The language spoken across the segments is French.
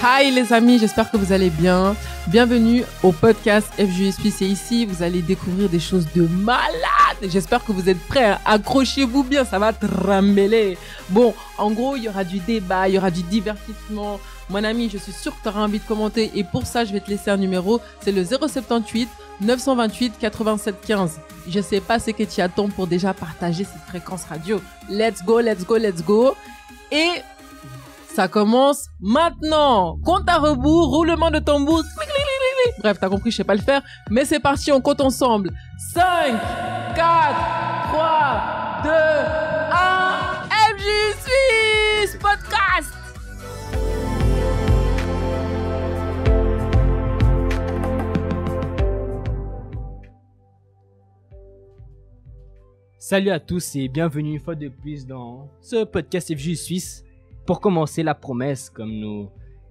Hi les amis, j'espère que vous allez bien. Bienvenue au podcast FJSP. C'est ici, vous allez découvrir des choses de malade. J'espère que vous êtes prêts, hein. Accrochez-vous bien, ça va trembler. Bon, en gros, il y aura du débat, il y aura du divertissement. Mon ami, je suis sûr que tu auras envie de commenter et pour ça, je vais te laisser un numéro. C'est le 078 928 87 15. Je sais pas ce que tu attends pour déjà partager cette fréquence radio. Let's go, let's go, let's go. Et ça commence maintenant. Compte à rebours, roulement de tambour. Bref, t'as compris, je sais pas le faire. Mais c'est parti, on compte ensemble. 5, 4, 3, 2, 1. FJ Suisse Podcast. Salut à tous et bienvenue une fois de plus dans ce podcast FJ Suisse. Pour commencer, la promesse, comme nous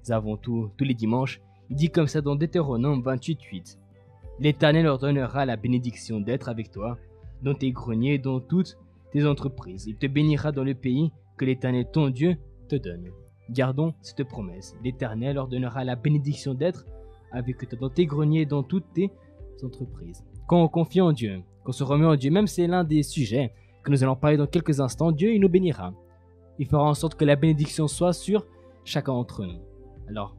avons tous les dimanches, il dit comme ça dans Deutéronome 28:8. L'Éternel ordonnera la bénédiction d'être avec toi, dans tes greniers et dans toutes tes entreprises. Il te bénira dans le pays que l'Éternel ton Dieu te donne. Gardons cette promesse. L'Éternel ordonnera la bénédiction d'être avec toi dans tes greniers et dans toutes tes entreprises. Quand on confie en Dieu, qu'on se remet en Dieu, même c'est l'un des sujets que nous allons parler dans quelques instants, Dieu il nous bénira. Il fera en sorte que la bénédiction soit sur chacun d'entre nous. Alors,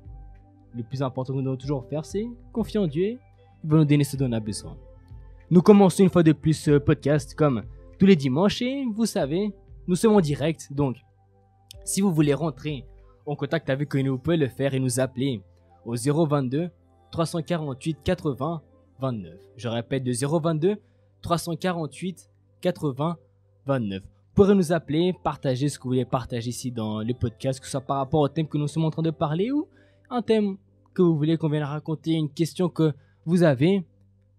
le plus important que nous devons toujours faire, c'est confier en Dieu. Il va nous donner ce dont on a besoin. Nous commençons une fois de plus ce podcast comme tous les dimanches et vous savez, nous sommes en direct. Donc, si vous voulez rentrer en contact avec nous, vous pouvez le faire et nous appeler au 022 348 80 29. Je répète, de 022 348 80 29. Vous pourrez nous appeler, partager ce que vous voulez partager ici dans le podcast, que ce soit par rapport au thème que nous sommes en train de parler ou un thème que vous voulez qu'on vienne raconter, une question que vous avez.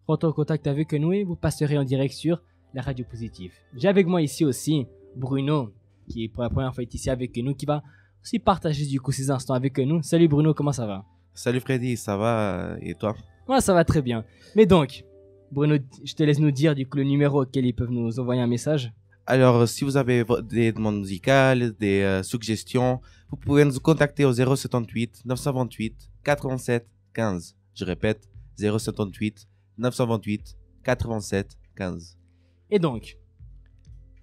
Rentrez en contact avec nous et vous passerez en direct sur la radio positive. J'ai avec moi ici aussi Bruno, qui est pour la première fois ici avec nous, qui va aussi partager du coup ces instants avec nous. Salut Bruno, comment ça va? Salut Freddy, ça va et toi? Moi ça va très bien. Mais donc, Bruno, je te laisse nous dire du coup le numéro auquel ils peuvent nous envoyer un message. Alors, si vous avez des demandes musicales, des suggestions, vous pouvez nous contacter au 078 928 87 15. Je répète, 078 928 87 15. Et donc,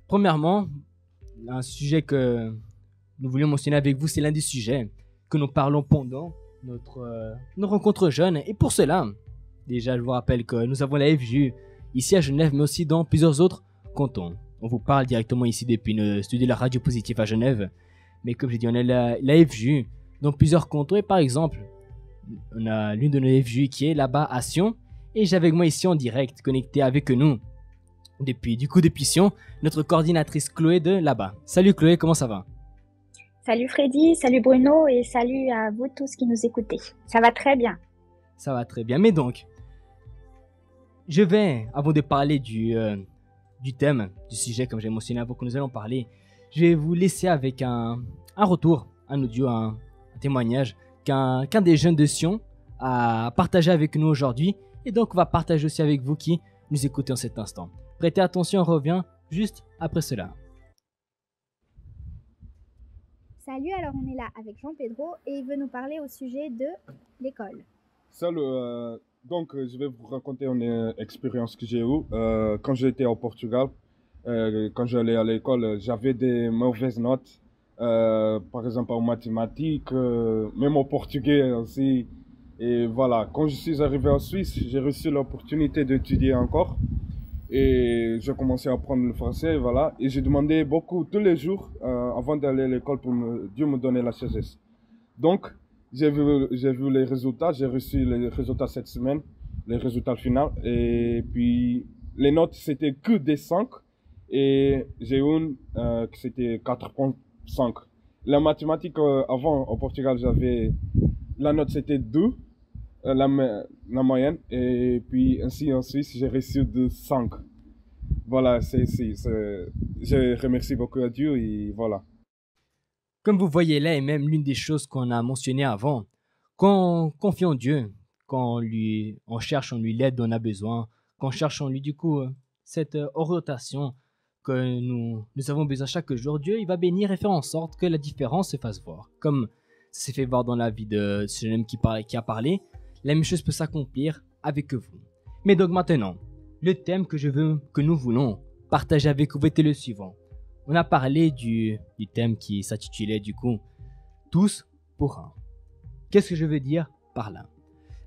premièrement, un sujet que nous voulions mentionner avec vous, c'est l'un des sujets que nous parlons pendant nos rencontres jeunes. Et pour cela, déjà, je vous rappelle que nous avons la FJU ici à Genève, mais aussi dans plusieurs autres cantons. On vous parle directement ici depuis le studio de la radio positive à Genève. Mais comme j'ai dit, on a la FJU dans plusieurs cantons. Et par exemple, on a l'une de nos FJU qui est là-bas à Sion. Et j'ai avec moi ici en direct, connecté avec nous depuis Sion, notre coordinatrice Chloé de là-bas. Salut Chloé, comment ça va? Salut Freddy, salut Bruno et salut à vous tous qui nous écoutez. Ça va très bien. Ça va très bien. Mais donc, je vais, avant de parler du thème, du sujet, comme j'ai mentionné avant que nous allons parler, je vais vous laisser avec un retour, un audio, un témoignage qu'un des jeunes de Sion a partagé avec nous aujourd'hui. Et donc, on va partager aussi avec vous qui nous écoutez en cet instant. Prêtez attention, on revient juste après cela. Salut, alors on est là avec Jean Pedro et il veut nous parler au sujet de l'école. Salut, donc je vais vous raconter une expérience que j'ai eue quand j'étais au Portugal. Quand j'allais à l'école, j'avais des mauvaises notes, par exemple en mathématiques, même au portugais aussi. Et voilà, quand je suis arrivé en Suisse, j'ai reçu l'opportunité d'étudier encore. Et j'ai commencé à apprendre le français, voilà. Et j'ai demandé beaucoup tous les jours avant d'aller à l'école pour Dieu me donner la sagesse. Donc, j'ai vu les résultats, j'ai reçu les résultats cette semaine, les résultats finaux. Et puis, les notes, c'était que des 5. Et j'ai une que c'était 4,5. La mathématique, avant, au Portugal, la note c'était 2, la moyenne. Et puis, ainsi en Suisse, j'ai reçu de 5. Voilà, je remercie beaucoup à Dieu et voilà. Comme vous voyez là, et même l'une des choses qu'on a mentionnées avant, quand on confie en Dieu, quand on cherche en lui l'aide dont on a besoin, quand on cherche en lui du coup cette orientation que nous avons besoin chaque jour, Dieu il va bénir et faire en sorte que la différence se fasse voir. Comme s'est fait voir dans la vie de ce jeune homme qui a parlé, la même chose peut s'accomplir avec vous. Mais donc maintenant, le thème que nous voulons partager avec vous était le suivant. On a parlé du thème qui s'intitulait du coup « Tous pour un ». Qu'est-ce que je veux dire par là?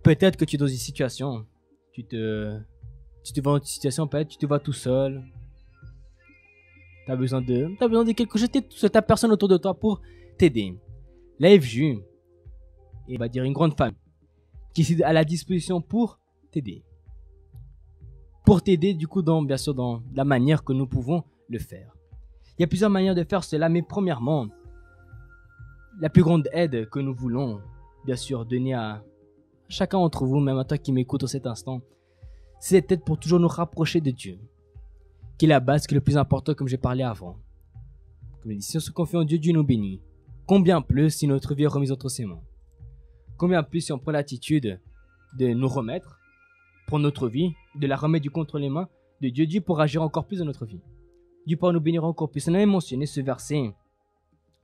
Peut-être que tu es dans une situation, tu te vois dans une situation, peut-être tu te vois tout seul, tu as besoin de quelque chose, tu n'as personne autour de toi pour t'aider. La FJU, on va dire une grande famille, qui est à la disposition pour t'aider. Pour t'aider du coup bien sûr dans la manière que nous pouvons le faire. Il y a plusieurs manières de faire cela, mais premièrement, la plus grande aide que nous voulons bien sûr donner à chacun d'entre vous, même à toi qui m'écoute en cet instant, c'est cette aide pour toujours nous rapprocher de Dieu, qui est la base, qui est le plus important comme j'ai parlé avant. Comme je dis, si on se confie en Dieu, Dieu nous bénit. Combien plus si notre vie est remise entre ses mains? Combien plus si on prend l'attitude de nous remettre pour notre vie, de la remettre du contre les mains de Dieu, Dieu pourra agir encore plus dans notre vie. Dieu pourra nous bénir encore plus. On avait mentionné ce verset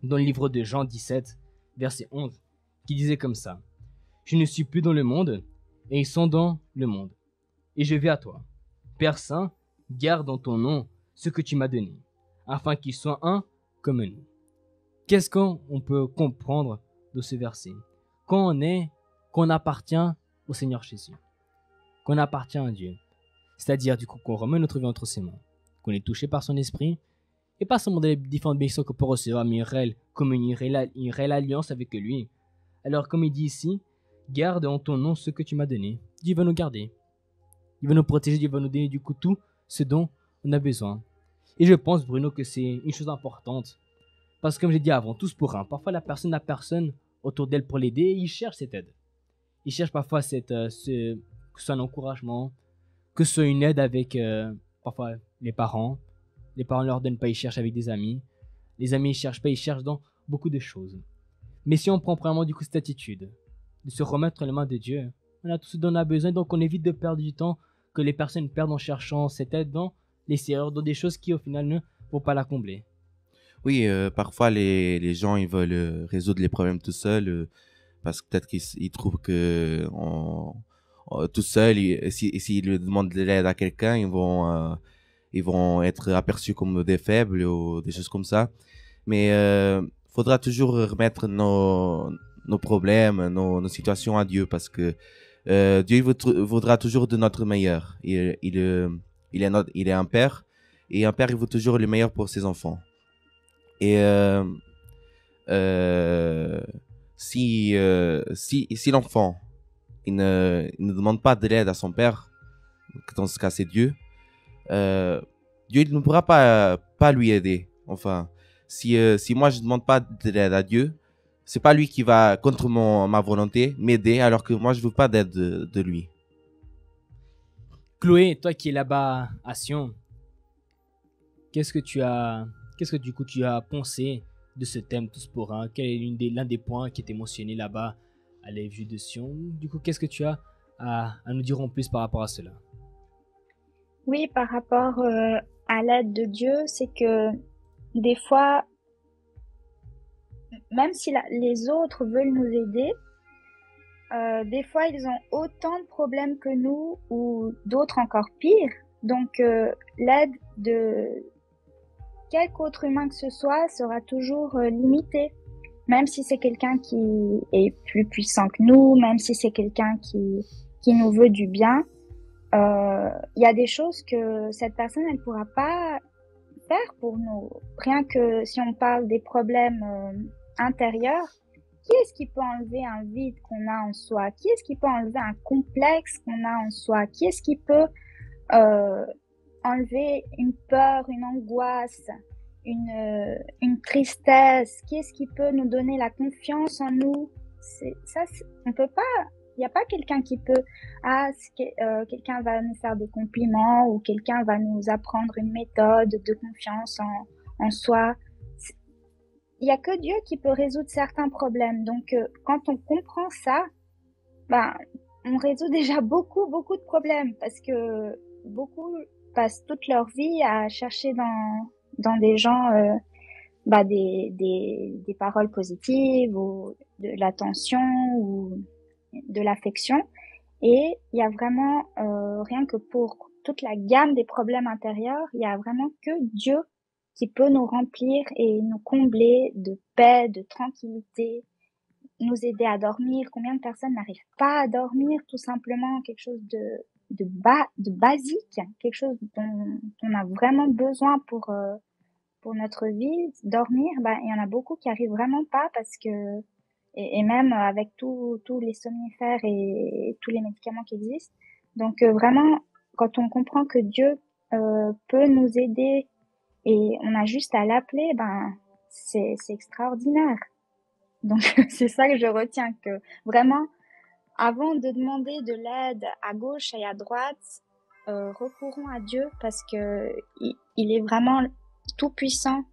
dans le livre de Jean 17, verset 11, qui disait comme ça. Je ne suis plus dans le monde, et ils sont dans le monde. Et je vais à toi. Père Saint, garde en ton nom ce que tu m'as donné, afin qu'ils soient un comme nous. Qu'est-ce qu'on peut comprendre de ce verset? Qu'on appartient au Seigneur Jésus, qu'on appartient à Dieu. C'est-à-dire du coup qu'on remet notre vie entre ses mains, qu'on est touché par son esprit, et pas seulement des différentes bénédictions qu'on peut recevoir, mais une réelle alliance avec lui. Alors comme il dit ici, garde en ton nom ce que tu m'as donné. Dieu va nous garder. Il va nous protéger, Dieu va nous donner du coup tout ce dont on a besoin. Et je pense, Bruno, que c'est une chose importante. Parce que comme j'ai dit avant, tous pour un. Parfois la personne n'a personne autour d'elle pour l'aider et il cherche cette aide. Il cherche parfois que ce soit un encouragement, que ce soit une aide avec parfois les parents. Les parents ne leur donnent pas, ils cherchent avec des amis. Les amis ne cherchent pas, ils cherchent dans beaucoup de choses. Mais si on prend premièrement du coup cette attitude, de se remettre les mains de Dieu, on a tout ce dont on a besoin, donc on évite de perdre du temps que les personnes perdent en cherchant cette aide dans les erreurs, dans des choses qui au final ne vont pas la combler. Oui, parfois les gens ils veulent résoudre les problèmes tout seuls parce que peut-être qu'ils trouvent que tout seul, s'ils demandent de l'aide à quelqu'un, ils vont être aperçus comme des faibles ou des choses comme ça. Mais faudra toujours remettre nos problèmes, nos situations à Dieu parce que Dieu voudra toujours de notre meilleur. Il est un père et un père il veut toujours le meilleur pour ses enfants. Et si l'enfant il ne demande pas de l'aide à son père, dans ce cas c'est Dieu, Dieu il ne pourra pas lui aider. Enfin, si moi je ne demande pas de l'aide à Dieu, c'est pas lui qui va contre ma volonté m'aider alors que moi je veux pas d'aide de lui. Chloé, toi qui es là-bas à Sion, qu'est-ce que du coup tu as pensé de ce thème tous pour un? Quel est l'un des points qui était mentionné là-bas à la vue de Sion? Du coup, qu'est-ce que tu as à nous dire en plus par rapport à cela? Oui, par rapport à l'aide de Dieu, c'est que des fois, même si les autres veulent nous aider, des fois ils ont autant de problèmes que nous ou d'autres encore pires. Donc l'aide de quelque autre humain que ce soit sera toujours limitée. Même si c'est quelqu'un qui est plus puissant que nous, même si c'est quelqu'un qui nous veut du bien, y a des choses que cette personne elle pourra pas faire pour nous. Rien que si on parle des problèmes intérieurs, qui est-ce qui peut enlever un vide qu'on a en soi? Qui est-ce qui peut enlever un complexe qu'on a en soi? Qui est-ce qui peut enlever une peur, une angoisse, une tristesse? Qui est-ce qui peut nous donner la confiance en nous? On peut pas. Il n'y a pas quelqu'un qui peut, quelqu'un va nous faire des compliments ou quelqu'un va nous apprendre une méthode de confiance en soi. Il n'y a que Dieu qui peut résoudre certains problèmes. Donc, quand on comprend ça, on résout déjà beaucoup de problèmes parce que beaucoup passent toute leur vie à chercher dans des gens des paroles positives ou de l'attention ou de l'affection. Et il y a vraiment, rien que pour toute la gamme des problèmes intérieurs, il y a vraiment que Dieu qui peut nous remplir et nous combler de paix, de tranquillité, nous aider à dormir. Combien de personnes n'arrivent pas à dormir, tout simplement quelque chose de basique, quelque chose dont on a vraiment besoin pour notre vie, dormir. Il y en a beaucoup qui arrivent vraiment pas parce que, et même avec tous les somnifères et tous les médicaments qui existent. Donc vraiment, quand on comprend que Dieu peut nous aider et on a juste à l'appeler, c'est extraordinaire. Donc c'est ça que je retiens, que vraiment, avant de demander de l'aide à gauche et à droite, recourons à Dieu parce que il est vraiment tout puissant.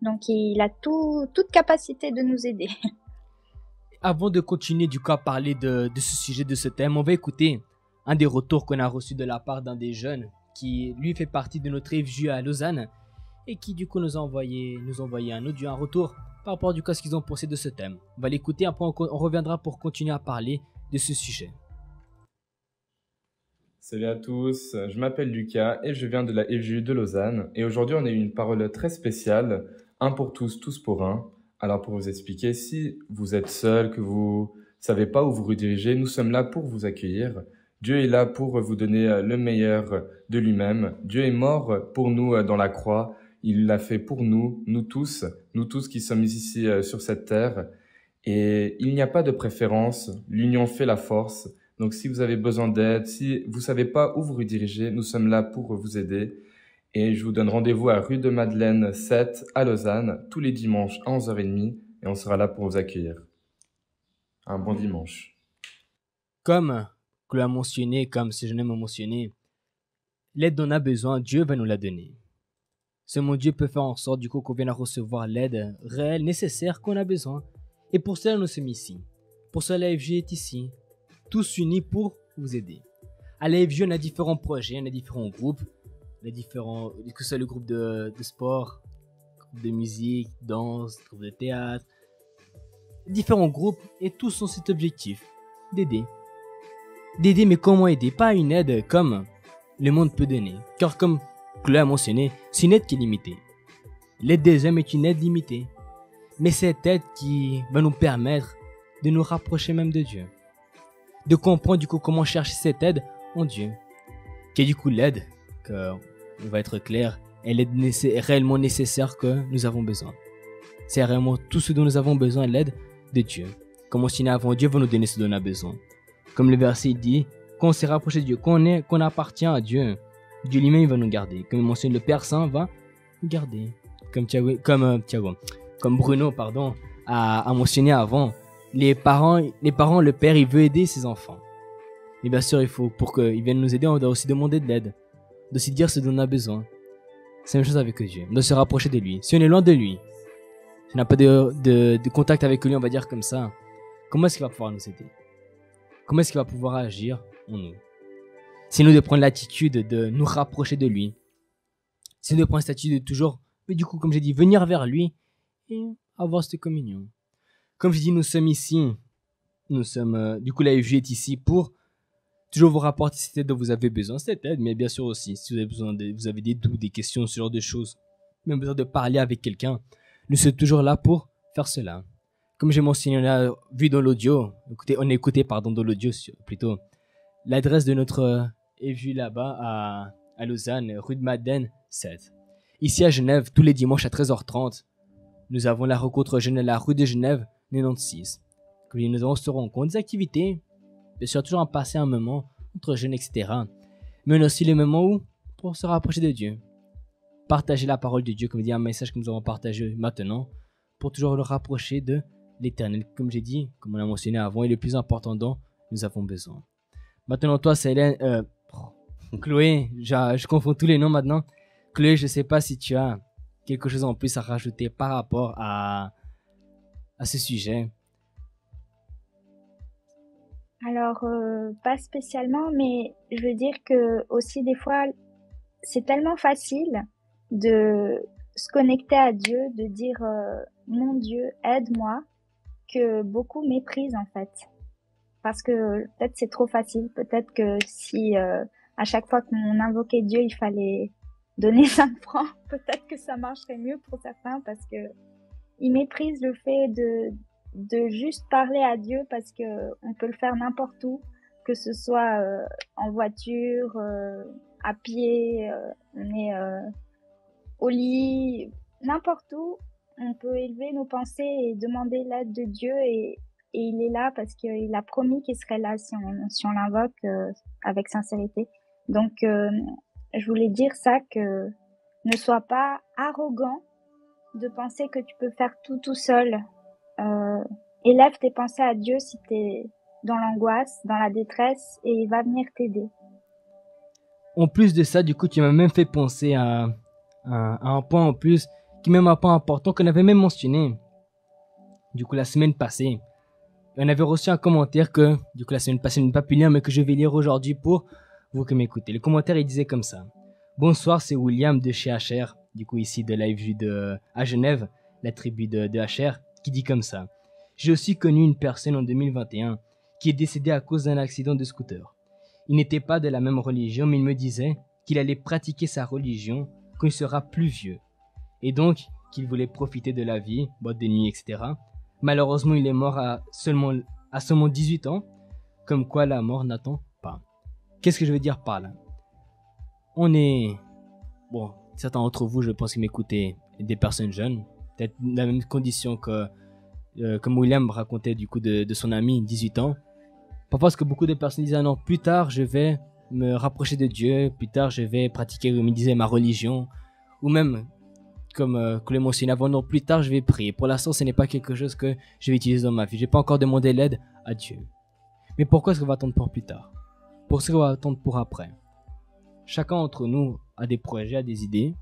Donc il a toute capacité de nous aider. Avant de continuer du coup à parler de ce sujet, de ce thème, on va écouter un des retours qu'on a reçu de la part d'un des jeunes qui lui fait partie de notre FJ à Lausanne et qui du coup nous a envoyé un audio, un retour par rapport du coup à ce qu'ils ont pensé de ce thème. On va l'écouter, après on reviendra pour continuer à parler de ce sujet. Salut à tous, je m'appelle Lucas et je viens de la FJU de Lausanne. Et aujourd'hui, on a eu une parole très spéciale, un pour tous, tous pour un. Alors pour vous expliquer, si vous êtes seul, que vous savez pas où vous rediriger, nous sommes là pour vous accueillir. Dieu est là pour vous donner le meilleur de lui-même. Dieu est mort pour nous dans la croix. Il l'a fait pour nous, nous tous qui sommes ici sur cette terre. Et il n'y a pas de préférence, l'union fait la force. Donc si vous avez besoin d'aide, si vous savez pas où vous rediriger, nous sommes là pour vous aider. Et je vous donne rendez-vous à rue de Madeleine 7 à Lausanne, tous les dimanches à 11h30, et on sera là pour vous accueillir. Un bon dimanche. Comme Chloé a mentionné, comme ce jeune homme a mentionné, l'aide dont on a besoin, Dieu va nous la donner. Seulement Dieu peut faire en sorte du coup qu'on vienne à recevoir l'aide réelle, nécessaire qu'on a besoin. Et pour cela, nous sommes ici. Pour cela, l'AFJ est ici. Tous unis pour vous aider. À l'AFJ, on a différents projets, on a différents groupes. On a différents, que ce soit le groupe de sport, groupe de musique, danse, groupe de théâtre. Différents groupes et tous ont cet objectif, d'aider. D'aider, mais comment aider? Pas une aide comme le monde peut donner. Car comme Chloé a mentionné, c'est une aide qui est limitée. L'aide des hommes est une aide limitée. Mais cette aide qui va nous permettre de nous rapprocher même de Dieu. De comprendre du coup comment chercher cette aide en Dieu. Qui est du coup l'aide, on va être clair, elle est réellement nécessaire que nous avons besoin. C'est réellement tout ce dont nous avons besoin, l'aide de Dieu. Comme on s'y avant, Dieu va nous donner ce dont on a besoin. Comme le verset dit, quand on s'est rapproché de Dieu, qu'on appartient à Dieu, Dieu lui-même va nous garder. Comme il mentionne, le Père Saint va nous garder. Comme Bruno, a mentionné avant, les parents, le père, il veut aider ses enfants. Et bien sûr, pour qu'ils viennent nous aider, on doit aussi demander de l'aide. On doit aussi dire ce dont on a besoin. C'est la même chose avec Dieu. On doit se rapprocher de lui. Si on est loin de lui, si on n'a pas de contact avec lui, on va dire comme ça, comment est-ce qu'il va pouvoir nous aider? Comment est-ce qu'il va pouvoir agir en nous? C'est nous de prendre l'attitude de nous rapprocher de lui. C'est nous de prendre cette attitude de toujours, mais du coup, comme j'ai dit, venir vers lui et avoir cette communion. Comme je dis, nous sommes ici. Nous sommes, du coup, la FJ est ici pour toujours vous rapporter cette aide dont vous avez besoin. Cette aide, mais bien sûr aussi, si vous avez vous avez des doutes, des questions, ce genre de choses, même besoin de parler avec quelqu'un, nous sommes toujours là pour faire cela. Comme j'ai mentionné, on a vu dans l'audio, on a écouté dans l'audio plutôt, l'adresse de notre FJ là-bas à Lausanne, rue de Madeleine 7. Ici à Genève, tous les dimanches à 13h30, nous avons la rencontre jeune à la rue de Genève 96. Comme nous avons ce rencontre, des activités, bien sûr toujours en passer un moment entre jeunes, etc. Mais aussi les moments où pour se rapprocher de Dieu. Partager la parole de Dieu, comme dit un message que nous avons partagé maintenant, pour toujours le rapprocher de l'éternel. Comme j'ai dit, comme on l'a mentionné avant, et le plus important dont nous avons besoin. Maintenant, toi, c'est Hélène, Chloé, je confonds tous les noms maintenant. Chloé, je ne sais pas si tu as quelque chose en plus à rajouter par rapport à ce sujet. Alors, pas spécialement, mais je veux dire que aussi des fois, c'est tellement facile de se connecter à Dieu, de dire mon Dieu, aide-moi, que beaucoup méprisent en fait. Parce que peut-être c'est trop facile, peut-être que si à chaque fois qu'on invoquait Dieu, il fallait donner 5 francs, peut-être que ça marcherait mieux pour certains parce que ils méprisent le fait de juste parler à Dieu parce que on peut le faire n'importe où, que ce soit en voiture, à pied, on est au lit, n'importe où, on peut élever nos pensées et demander l'aide de Dieu et il est là parce qu'il a promis qu'il serait là si on l'invoque avec sincérité. Donc, je voulais dire ça, que ne sois pas arrogant de penser que tu peux faire tout seul. Élève tes pensées à Dieu si tu es dans l'angoisse, dans la détresse, et il va venir t'aider. En plus de ça, du coup, tu m'as même fait penser à un point en plus, qui est même un point important qu'on avait même mentionné. Du coup, la semaine passée, on avait reçu un commentaire que, du coup, la semaine passée, je n'ai pas pu lire, mais que je vais lire aujourd'hui pour vous qui m'écoutez. Le commentaire, il disait comme ça. Bonsoir, c'est William de chez HR, du coup, ici de la FJ à Genève, la tribu de HR, qui dit comme ça. J'ai aussi connu une personne en 2021 qui est décédée à cause d'un accident de scooter. Il n'était pas de la même religion, mais il me disait qu'il allait pratiquer sa religion quand il sera plus vieux. Et donc, qu'il voulait profiter de la vie, boîte de nuit, etc. Malheureusement, il est mort à seulement 18 ans, comme quoi la mort n'attend pas. Qu'est-ce que je veux dire par là? On est... Bon, certains d'entre vous, je pense qu'ils m'écoutaient, des personnes jeunes, peut-être dans la même condition que... comme William racontait du coup de son ami, 18 ans. Parfois, parce que beaucoup de personnes disaient, ah non, plus tard, je vais me rapprocher de Dieu, plus tard, je vais pratiquer, comme il disait, ma religion, ou même... comme le mentionné avant, non, plus tard je vais prier. Pour l'instant, ce n'est pas quelque chose que je vais utiliser dans ma vie. Je n'ai pas encore demandé l'aide à Dieu. Mais pourquoi est-ce qu'on va attendre pour plus tard? Pour ce qu'on va attendre pour après? Chacun d'entre nous a des projets, a des idées.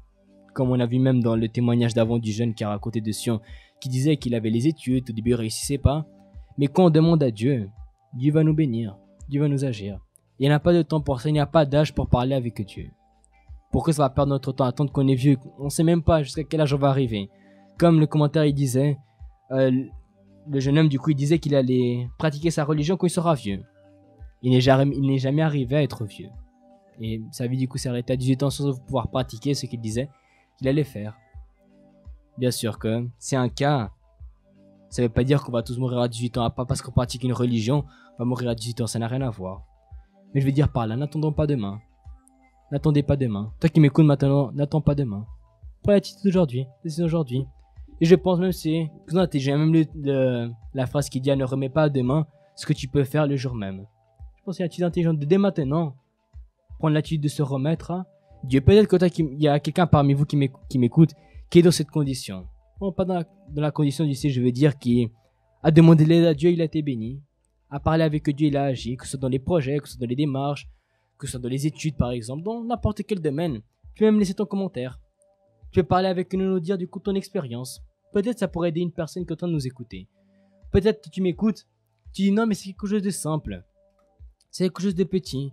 Comme on a vu même dans le témoignage d'avant du jeune qui a raconté de Sion, qui disait qu'il avait les études, au début il ne réussissait pas. Mais quand on demande à Dieu, Dieu va nous bénir, Dieu va nous agir. Il n'y a pas de temps pour ça, il n'y a pas d'âge pour parler avec Dieu. Pourquoi ça va perdre notre temps à attendre qu'on est vieux? On ne sait même pas jusqu'à quel âge on va arriver. Comme le commentaire il disait, le jeune homme du coup il disait qu'il allait pratiquer sa religion quand il sera vieux. Il n'est jamais arrivé à être vieux. Et sa vie du coup s'est arrêtée à 18 ans sans pouvoir pratiquer ce qu'il disait qu'il allait faire. Bien sûr que c'est un cas, ça ne veut pas dire qu'on va tous mourir à 18 ans, pas parce qu'on pratique une religion, on va mourir à 18 ans, ça n'a rien à voir. Mais je veux dire par là, n'attendons pas demain. N'attendez pas demain. Toi qui m'écoutes maintenant, n'attends pas demain. Prends l'attitude d'aujourd'hui, décide aujourd'hui. Et je pense même c'est plus intelligent, même la phrase qui dit ne remets pas à demain ce que tu peux faire le jour même. Je pense que c'est l'attitude intelligente de dès maintenant prendre l'attitude de se remettre à Dieu. Peut-être qu'il y a quelqu'un parmi vous qui m'écoute qui est dans cette condition. Bon, pas dans la condition d'ici, je veux dire, qui a demandé l'aide à Dieu, il a été béni. A parlé avec Dieu, il a agi, que ce soit dans les projets, que ce soit dans les démarches, que ce soit dans les études par exemple, dans n'importe quel domaine. Tu peux même laisser ton commentaire. Tu peux parler avec nous, nous dire du coup ton expérience. Peut-être ça pourrait aider une personne qui est en train de nous écouter. Peut-être que tu m'écoutes, tu dis non mais c'est quelque chose de simple. C'est quelque chose de petit.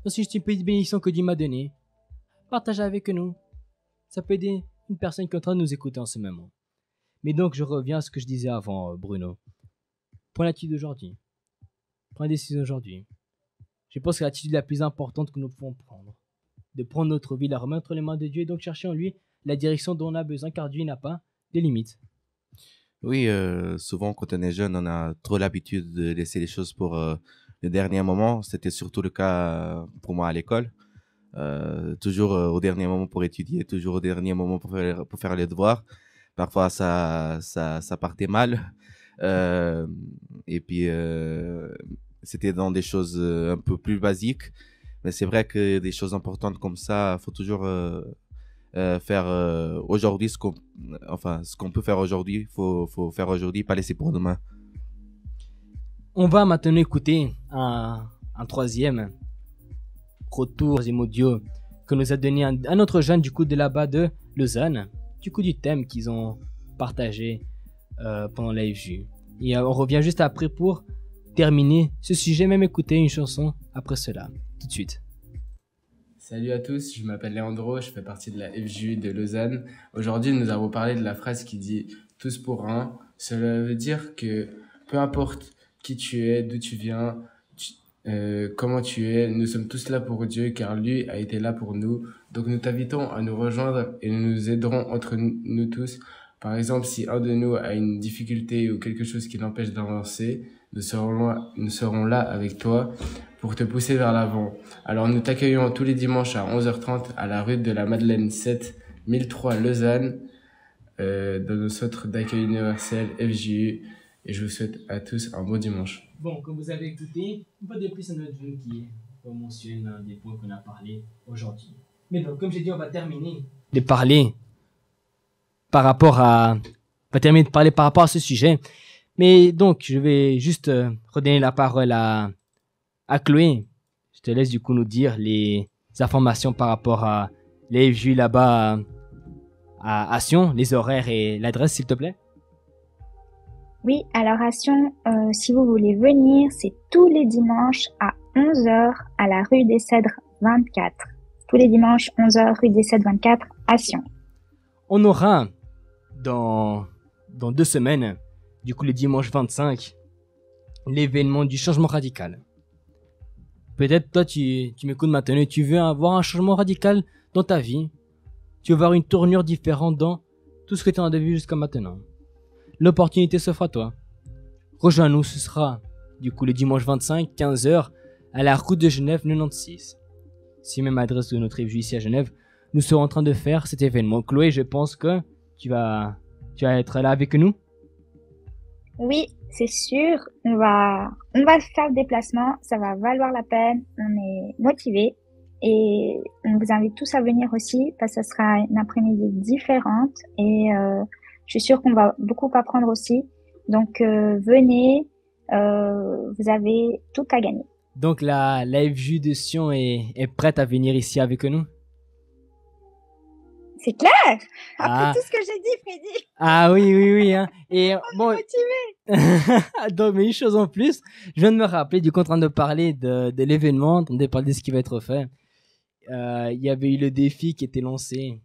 C'est juste une petite bénédiction que Dieu m'a donnée. Partage avec nous. Ça peut aider une personne qui est en train de nous écouter en ce moment. Mais donc je reviens à ce que je disais avant, Bruno. Prends l'attitude d'aujourd'hui. Prends une décision aujourd'hui. Je pense que c'est l'attitude la plus importante que nous pouvons prendre. De prendre notre vie, la remettre entre les mains de Dieu et donc chercher en lui la direction dont on a besoin car Dieu n'a pas de limites. Oui, souvent quand on est jeune, on a trop l'habitude de laisser les choses pour le dernier moment. C'était surtout le cas pour moi à l'école. Toujours au dernier moment pour étudier, toujours au dernier moment pour faire les devoirs. Parfois, ça partait mal. Et puis, c'était dans des choses un peu plus basiques. Mais c'est vrai que des choses importantes comme ça, il faut toujours faire aujourd'hui ce qu'on peut faire aujourd'hui. Faut faire aujourd'hui, pas laisser pour demain. On va maintenant écouter un troisième audio que nous a donné un autre jeune du coup de là-bas de Lausanne, du coup du thème qu'ils ont partagé pendant la FJ. Et on revient juste après pour terminer ce sujet, même écouter une chanson après cela, tout de suite. Salut à tous, je m'appelle Leandro, je fais partie de la FJU de Lausanne. Aujourd'hui, nous allons parler de la phrase qui dit « tous pour un ». Cela veut dire que peu importe qui tu es, d'où tu viens, comment tu es, nous sommes tous là pour Dieu car lui a été là pour nous. Donc nous t'invitons à nous rejoindre et nous nous aiderons entre nous tous. Par exemple, si un de nous a une difficulté ou quelque chose qui l'empêche d'avancer, nous serons là avec toi pour te pousser vers l'avant. Alors nous t'accueillons tous les dimanches à 11h30 à la rue de la Madeleine 7, 1003 Lausanne, dans nos centres d'accueil universel FJU. Et je vous souhaite à tous un bon dimanche. Bon, comme vous avez écouté, une fois de plus, c'est notre jeune qui mentionne l'un des points qu'on a parlé aujourd'hui. Mais donc, comme j'ai dit, on va terminer de parler par rapport à ce sujet. Mais donc, je vais juste redonner la parole à Chloé. Je te laisse du coup nous dire les informations par rapport à les FJU là-bas à Sion, les horaires et l'adresse, s'il te plaît. Oui, alors à Sion, si vous voulez venir, c'est tous les dimanches à 11h à la rue des Cèdres 24. Tous les dimanches, 11h, rue des Cèdres 24 à Sion. On aura dans 2 semaines, du coup le dimanche 25, l'événement du changement radical. Peut-être toi tu m'écoutes maintenant et tu veux avoir un changement radical dans ta vie. Tu veux avoir une tournure différente dans tout ce que tu as vu jusqu'à maintenant. L'opportunité s'offre à toi. Rejoins-nous, ce sera du coup le dimanche 25, 15h, à la route de Genève 96. C'est même adresse de notre FJU ici à Genève. Nous serons en train de faire cet événement. Chloé, je pense que tu vas être là avec nous. Oui, c'est sûr. On va faire le déplacement. Ça va valoir la peine. On est motivés. Et on vous invite tous à venir aussi parce que ça sera une après-midi différente. Et je suis sûre qu'on va beaucoup apprendre aussi. Donc, venez. Vous avez tout à gagner. Donc, la FJU de Sion est prête à venir ici avec nous? C'est clair! Après tout ce que j'ai dit, Freddy. Ah oui. Hein. Et on est motivé. Donc, mais une chose en plus, je viens de me rappeler du coup en train de parler de l'événement, de parler de ce qui va être fait. Il y avait eu le défi qui était lancé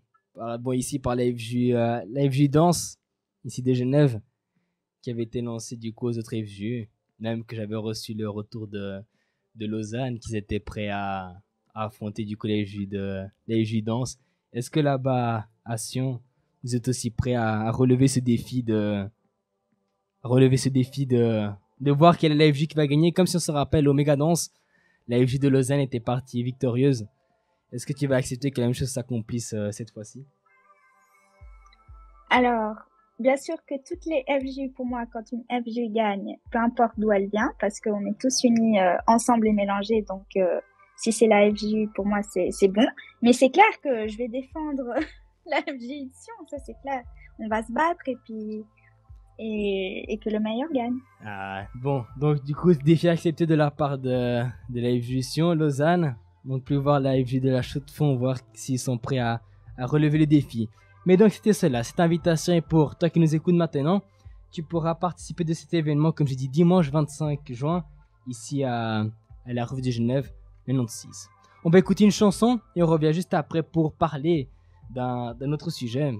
ici par la FJU Danse, ici de Genève, qui avait été lancé du coup aux autres FJU, même que j'avais reçu le retour de Lausanne, qu'ils étaient prêts à affronter du coup la FJU Danse. Est-ce que là-bas à Sion, vous êtes aussi prêts à relever ce défi de voir quelle est la FJU qui va gagner? Comme si on se rappelle au Méga Danse, la FJU de Lausanne était partie victorieuse. Est-ce que tu vas accepter que la même chose s'accomplisse cette fois-ci? Alors, bien sûr que toutes les FJU, pour moi, quand une FJU gagne, peu importe d'où elle vient, parce qu'on est tous unis ensemble et mélangés, donc si c'est la FJU, pour moi, c'est bon. Mais c'est clair que je vais défendre la FJU de Sion, ça c'est clair. On va se battre et que le meilleur gagne. Bon, donc du coup, défi accepté de la part de la FJU Sion, Lausanne. Donc, plus voir la FJU de la Chaux-de-Fonds, voir s'ils sont prêts à relever le défi. Mais donc, c'était cela. Cette invitation est pour toi qui nous écoutes maintenant. Tu pourras participer de cet événement, comme j'ai dit, dimanche 25 juin, ici à la rue de Genève 96. On va écouter une chanson et on revient juste après pour parler d'un autre sujet.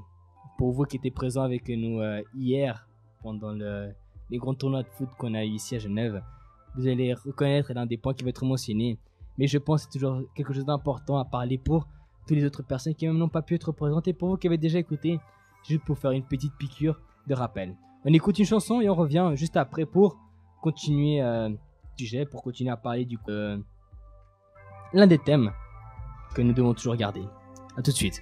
Pour vous qui étiez présents avec nous hier, pendant les grands tournois de foot qu'on a eu ici à Genève, vous allez reconnaître l'un des points qui va être mentionné. Mais je pense que c'est toujours quelque chose d'important à parler pour toutes les autres personnes qui même n'ont pas pu être présentées. Pour vous qui avez déjà écouté, juste pour faire une petite piqûre de rappel. On écoute une chanson et on revient juste après pour continuer le sujet, pour continuer à parler du l'un des thèmes que nous devons toujours garder. A tout de suite.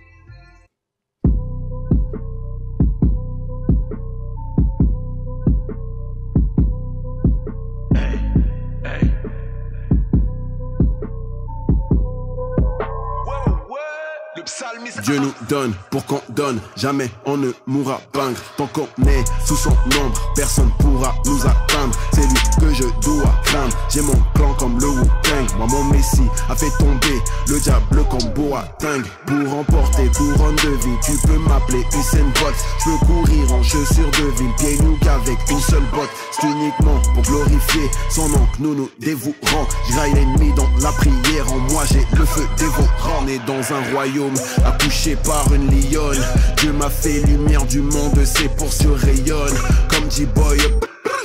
Dieu nous donne pour qu'on donne, jamais on ne mourra vaincre. Tant qu'on est sous son ombre, personne pourra nous atteindre. C'est lui que je dois craindre, j'ai mon clan comme le Wu-Tang. Moi mon Messi a fait tomber le diable comme Boateng. Pour remporter couronne de vie, tu peux m'appeler m'appeler Usain Bolt. Je peux courir en chaussures de ville, pieds nus qu'avec une seule botte. C'est uniquement pour glorifier son nom que nous nous dévouerons. J'raille l'ennemi dans la prière, en moi j'ai le feu dévorant. Né dans un royaume, accouché par une lionne. Dieu m'a fait lumière du monde, c'est pour ce rayonne. Comme G-Boy,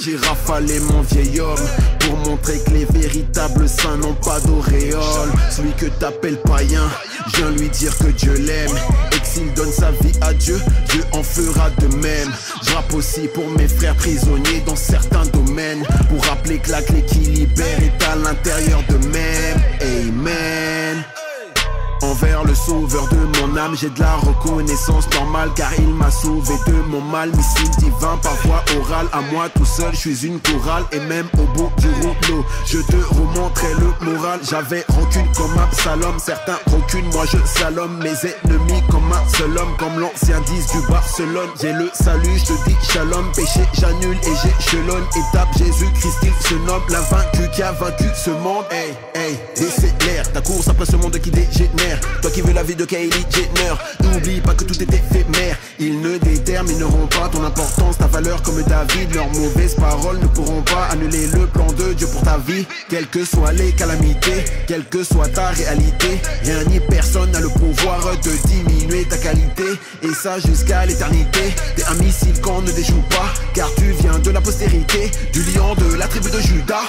j'ai rafalé mon vieil homme pour montrer que les véritables saints n'ont pas d'auréole. Celui que t'appelles païen, je viens lui dire que Dieu l'aime et que s'il donne sa vie à Dieu, Dieu en fera de même. Je rappe aussi pour mes frères prisonniers dans certains domaines, pour rappeler que la clé qui libère est à l'intérieur d'eux-mêmes. Amen. Envers le sauveur de mon âme, j'ai de la reconnaissance normale car il m'a sauvé de mon mal. Missile divin par voie orale, à moi tout seul, je suis une chorale. Et même au bout du rouleau, je te remontrerai le moral. J'avais rancune comme un salhomme, certains rancune, moi je salome mes ennemis comme un seul homme. Comme l'ancien 10 du Barcelone, j'ai le salut, je te dis shalom. Péché j'annule et j'échelonne, étape Jésus-Christ il se nomme. L'invaincu qui a vaincu ce monde. Hey, hey, décélère ta course après ce monde qui dégénère. Toi qui veux la vie de Kylie Jenner, n'oublie pas que tout est éphémère. Ils ne détermineront pas ton importance, ta valeur comme David. Leurs mauvaises paroles ne pourront pas annuler le plan de Dieu pour ta vie. Quelles que soient les calamités, quelle que soit ta réalité, rien ni personne n'a le pouvoir de diminuer ta qualité. Et ça jusqu'à l'éternité. T'es un missile qu'on ne déjoue pas, car tu viens de la postérité du lion de la tribu de Judas.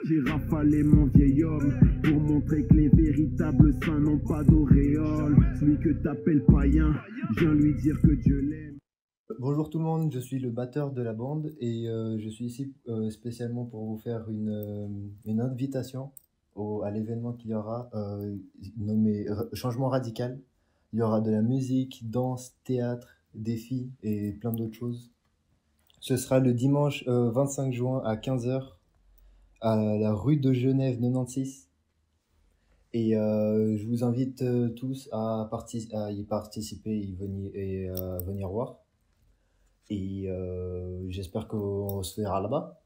J'ai rafalé mon vieil homme pour montrer que les véritables saints n'ont pas d'auréole. Celui que t'appelles païen, je viens lui dire que Dieu l'aime. Bonjour tout le monde, je suis le batteur de la bande et je suis ici spécialement pour vous faire une invitation à l'événement qu'il y aura nommé Changement Radical. Il y aura de la musique, danse, théâtre, défis et plein d'autres choses. Ce sera le dimanche 25 juin à 15h. À la rue de Genève 96 et je vous invite tous à y participer et venir voir et j'espère qu'on se verra là-bas.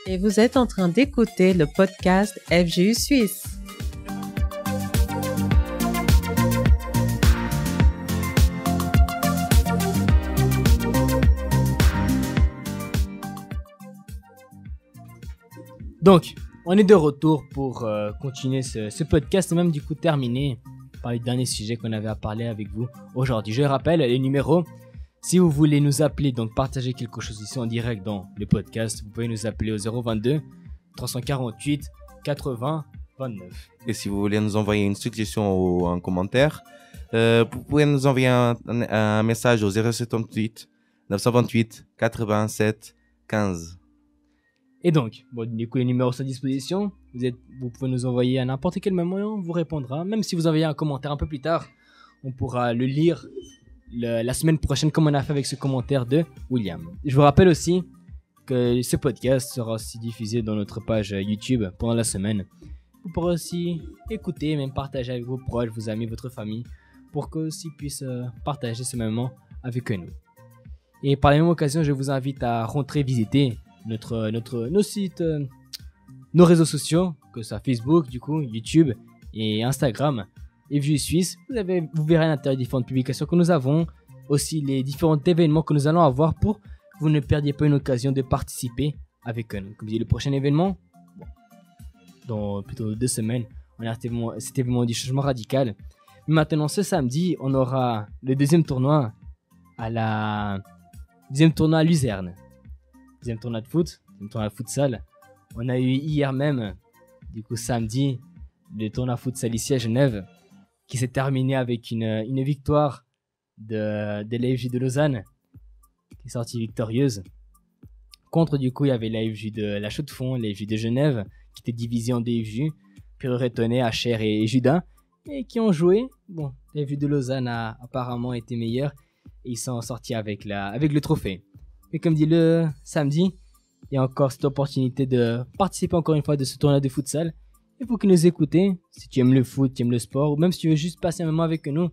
Et vous êtes en train d'écouter le podcast FGU Suisse. Donc, on est de retour pour continuer ce podcast et même du coup terminer par le dernier sujet qu'on avait à parler avec vous aujourd'hui. Je rappelle les numéros. Si vous voulez nous appeler, donc partager quelque chose ici en direct dans le podcast, vous pouvez nous appeler au 022 348 80 29. Et si vous voulez nous envoyer une suggestion ou un commentaire, vous pouvez nous envoyer un message au 078 928 87 15. Et donc, bon, du coup, les numéros sont à disposition. Vous pouvez nous envoyer à n'importe quel moment, on vous répondra. Même si vous envoyez un commentaire un peu plus tard, on pourra le lire la semaine prochaine, comme on a fait avec ce commentaire de William. Je vous rappelle aussi que ce podcast sera aussi diffusé dans notre page YouTube pendant la semaine. Vous pourrez aussi écouter, même partager avec vos proches, vos amis, votre famille, pour qu'ils puissent partager ce moment avec nous. Et par la même occasion, je vous invite à rentrer visiter nos sites, nos réseaux sociaux, que ce soit Facebook, du coup, YouTube et Instagram, FGU Suisse. Vous verrez à l'intérieur des différentes publications que nous avons, aussi les différents événements que nous allons avoir pour que vous ne perdiez pas une occasion de participer avec nous. Comme je dis, le prochain événement, dans plutôt 2 semaines, on a cet événement du changement radical. Mais maintenant, ce samedi, on aura le deuxième tournoi à Luzerne. Deuxième tournoi de foot, deuxième tournoi de futsal. On a eu hier même, du coup samedi, le tournoi futsal ici à Genève, qui s'est terminé avec une victoire de l'AFJ de Lausanne, qui est sortie victorieuse. Contre, du coup, il y avait l'AFJ de la Chaux-de-Fonds, l'AFJ de Genève, qui était divisé en deux AFJ, Pireux-Retonnet, Acher et Judas, et qui ont joué. Bon, l'AFJ de Lausanne a apparemment été meilleur, et ils sont sortis avec le trophée. Et comme dit le samedi, il y a encore cette opportunité de participer encore une fois de ce tournoi de futsal. Et pour que nous écoutez, si tu aimes le foot, tu aimes le sport, ou même si tu veux juste passer un moment avec nous,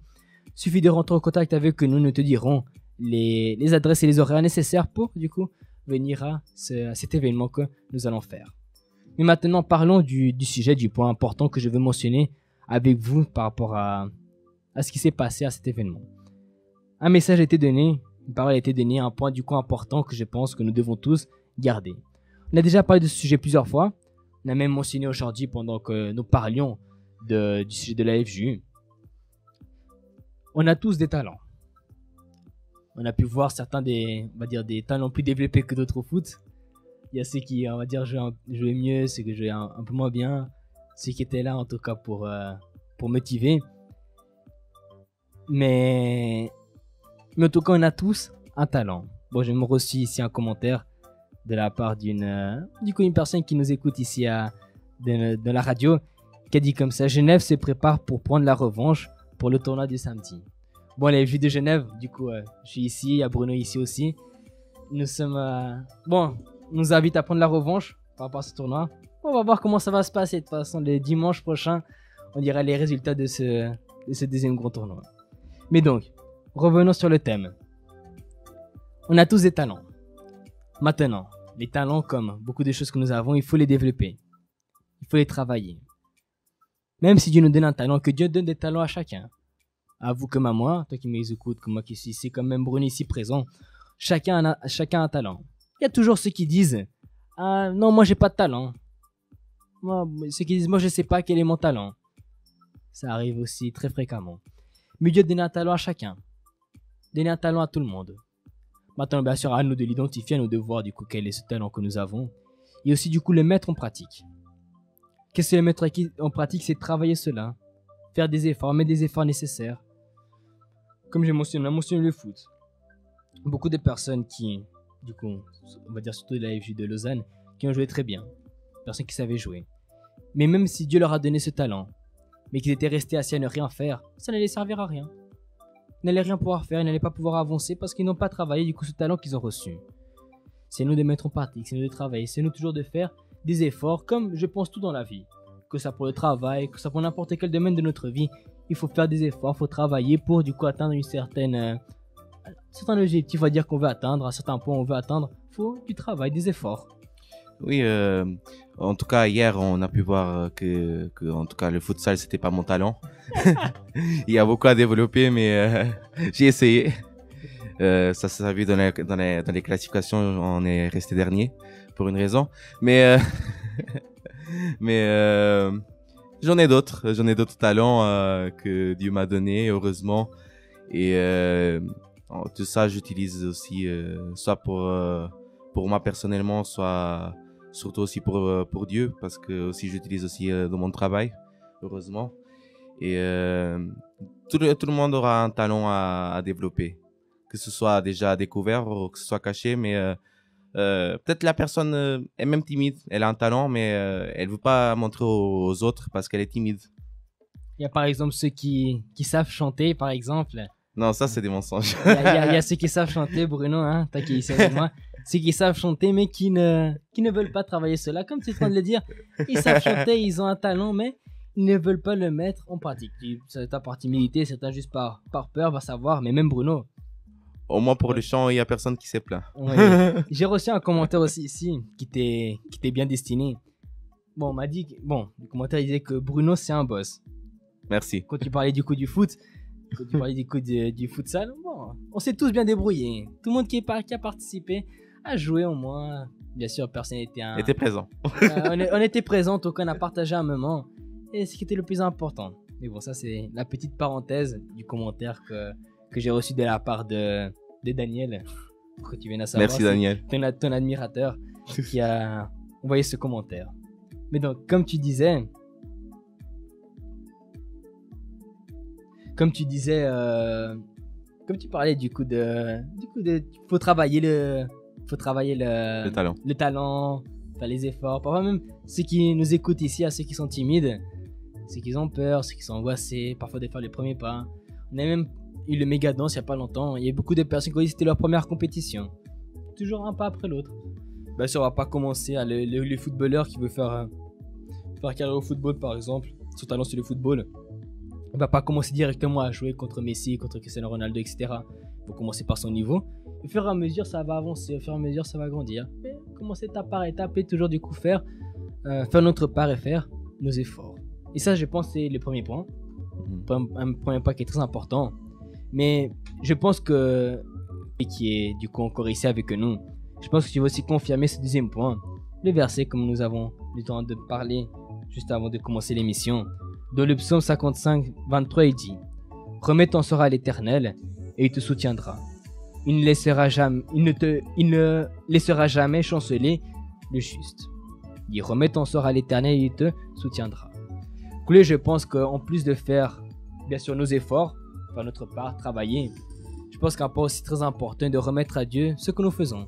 il suffit de rentrer en contact avec nous, nous te dirons les adresses et les horaires nécessaires pour, du coup, venir à cet événement que nous allons faire. Mais maintenant, parlons du sujet, du point important que je veux mentionner avec vous par rapport à ce qui s'est passé à cet événement. Un message a été donné, une parole a été donnée, un point du coup important que je pense que nous devons tous garder. On a déjà parlé de ce sujet plusieurs fois. On a même mentionné aujourd'hui pendant que nous parlions du sujet de la FJU. On a tous des talents. On a pu voir certains des talents plus développés que d'autres au foot. Il y a ceux qui, on va dire, jouaient mieux, ceux qui jouaient un peu moins bien. Ceux qui étaient là, en tout cas, pour motiver. Mais en tout cas, on a tous un talent. Bon, j'ai reçu ici un commentaire de la part d'une personne qui nous écoute ici de la radio, qui a dit comme ça: Genève se prépare pour prendre la revanche pour le tournoi du samedi. Bon, les vues de Genève, du coup, je suis ici, il y a Bruno ici aussi. Nous sommes... nous invite à prendre la revanche par rapport à ce tournoi. On va voir comment ça va se passer. De toute façon, le dimanche prochain, on dira les résultats de ce deuxième grand tournoi. Mais donc, revenons sur le thème. On a tous des talents. Maintenant, les talents, comme beaucoup de choses que nous avons, il faut les développer. Il faut les travailler. Même si Dieu nous donne un talent, que Dieu donne des talents à chacun. À vous comme à moi, toi qui m'écoutes, comme moi qui suis ici, comme même Bruno ici présent. Chacun a un talent. Il y a toujours ceux qui disent « Ah non, moi j'ai pas de talent. » Ceux qui disent « Moi je sais pas quel est mon talent. » Ça arrive aussi très fréquemment. Mais Dieu donne un talent à chacun. Donner un talent à tout le monde. Maintenant, bien sûr, à nous de l'identifier, à nous de voir du coup quel est ce talent que nous avons. Et aussi du coup le mettre en pratique. Qu'est-ce que le mettre en pratique? C'est travailler cela. Faire des efforts, mettre des efforts nécessaires. Comme on a mentionné le foot. Beaucoup de personnes qui, du coup, on va dire surtout de la FJ de Lausanne, qui ont joué très bien. Personnes qui savaient jouer. Mais même si Dieu leur a donné ce talent, mais qu'ils étaient restés assis à ne rien faire, ça n'allait servir à rien. Ils n'allaient rien pouvoir faire, ils n'allaient pas pouvoir avancer parce qu'ils n'ont pas travaillé du coup ce talent qu'ils ont reçu. C'est nous de mettre en pratique, c'est nous de travailler, c'est nous toujours de faire des efforts, comme je pense tout dans la vie. Que ça pour le travail, que ça pour n'importe quel domaine de notre vie, il faut faire des efforts, il faut travailler pour du coup atteindre un certain objectif, on va dire qu'on veut atteindre, un certain point on veut atteindre, il faut du travail, des efforts. Oui, en tout cas hier on a pu voir que en tout cas le futsal c'était pas mon talent. Il y a beaucoup à développer, mais j'ai essayé. Ça s'est vu dans les classifications, on est resté dernier pour une raison, mais j'en ai d'autres talents que Dieu m'a donné, heureusement. Et tout ça, j'utilise aussi soit pour moi personnellement, soit surtout aussi pour Dieu, parce que aussi j'utilise aussi dans mon travail, heureusement. Et tout le monde aura un talent à développer, que ce soit déjà découvert ou que ce soit caché, mais peut-être la personne est même timide, elle a un talent, mais elle veut pas montrer aux autres parce qu'elle est timide. Il y a par exemple ceux qui savent chanter, par exemple. Non, ça c'est des mensonges. Il y a ceux qui savent chanter, Bruno, hein, toi qui es ici avec moi. Ceux qui savent chanter, mais qui ne veulent pas travailler cela. Comme tu es en train de le dire, ils savent chanter, ils ont un talent, mais ils ne veulent pas le mettre en pratique. Certains par timidité, certains juste par peur, va savoir, mais même Bruno. Au moins pour le chant, il n'y a personne qui s'est plaint. Ouais. J'ai reçu un commentaire aussi ici qui était bien destiné. Bon, on m'a dit le commentaire disait que Bruno c'est un boss. Merci. Quand tu parlais du coup du foot, quand tu parlais du coup du futsal, bon, on s'est tous bien débrouillés. Tout le monde qui a participé a joué au moins. Bien sûr, personne était présent. On était présent, donc on a partagé un moment. Et ce qui était le plus important. Mais bon, ça c'est la petite parenthèse du commentaire que j'ai reçu de la part de Daniel. Pour que tu viennes à savoir. Merci Daniel. Ton admirateur qui a envoyé ce commentaire. Mais donc, comme tu parlais du coup faut travailler le talent, faire les efforts. Parfois même ceux qui nous écoutent ici, à ceux qui sont timides, ceux qui ont peur, ceux qui sont angoissés, parfois de faire les premiers pas. On a même eu le méga dance il n'y a pas longtemps. Il y a beaucoup de personnes qui ont dit que c'était leur première compétition. Toujours un pas après l'autre. Bien sûr, on va pas commencer à le footballeur qui veut faire carrière au football par exemple, son talent sur le football. On va pas commencer directement à jouer contre Messi, contre Cristiano Ronaldo, etc. Il faut commencer par son niveau. Au fur et à mesure, ça va avancer, au fur et à mesure, ça va grandir. Mais commencer étape par étape et toujours du coup faire faire notre part et faire nos efforts. Et ça, je pense, c'est le premier point. Un premier point qui est très important. Mais je pense que, et qui est du coup encore ici avec nous, je pense que tu vas aussi confirmer ce deuxième point. Le verset, comme nous avons le temps de parler juste avant de commencer l'émission, dans le psaume 55, 23, il dit: remets ton sort à l'Éternel et il te soutiendra. Il ne laissera jamais chanceler le juste. Il dit: remets ton sort à l'Éternel et il te soutiendra. Coulé, je pense qu'en plus de faire bien sûr nos efforts, faire notre part, travailler, je pense qu'un point aussi très important est de remettre à Dieu ce que nous faisons.